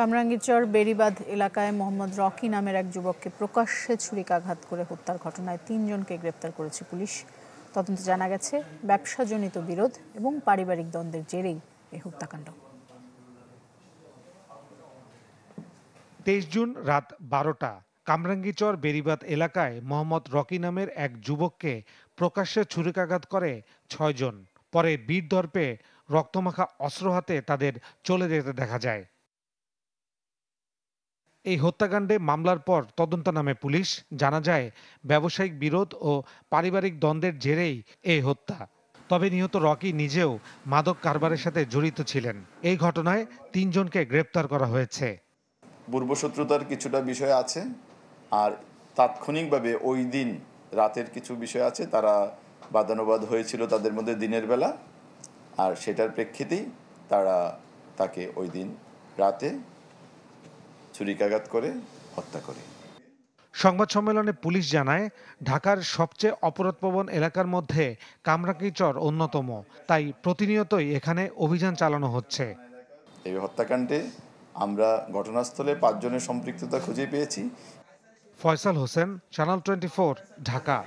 কামরাঙ্গীরচর বেড়িবাঁধ এলাকায় মোহাম্মদ রকি নামের এক যুবককে প্রকাশ্যে ছুরিকাঘাত করে হত্যার ঘটনায় ৩ জনকে গ্রেপ্তার করেছে পুলিশ। তদন্তে জানা গেছে, ব্যবসাজনিত বিরোধ এবং পারিবারিক দ্বন্দ্বের জেরেই এই হত্যাকাণ্ড। ২৩ জুন রাত ১২টা কামরাঙ্গীরচর বেড়িবাঁধ এলাকায় মোহাম্মদ রকি নামের এক যুবককে প্রকাশ্যে ছুরিকাঘাত করে ৬ জন। পরে বীর দর্পে রক্তমাখা অস্ত্র হাতে তাদের চলে যেতে দেখা যায়। এই হত্যাকাণ্ডে মামলার পর তদন্ত নামে পুলিশ। জানা যায়, ব্যবসায়িক বিরোধ ও পারিবারিক দ্বন্দ্বের জেরেই এই হত্যা। তবে নিহত রকি নিজেও মাদক কারবারের সাথে জড়িত ছিলেন। এই ঘটনায় ৩ জনকে গ্রেপ্তার করা হয়েছে। পূর্বশত্রুতার কিছুটা বিষয় আছে, আর তাৎক্ষণিকভাবে ওই দিন রাতের কিছু বিষয় আছে। তারা বাদানুবাদ হয়েছিল তাদের মধ্যে দিনের বেলা, আর সেটার প্রেক্ষিতেই তাকে ওই দিন রাতে ছুরিকাঘাত করে হত্যা করে। সংবাদ সম্মেলনে পুলিশ জানায়, ঢাকার সবচেয়ে অপরাধপ্রবণ এলাকার মধ্যে কামরাঙ্গীরচর অন্যতম। তাই প্রতিনিয়তই এখানে অভিযান চালানো হচ্ছে। এই হত্যাকাণ্ডে আমরা ঘটনাস্থলে ৫ জনের সম্পৃক্ততা খুঁজে পেয়েছি। ফয়সাল হোসেন, চ্যানেল 24, ঢাকা।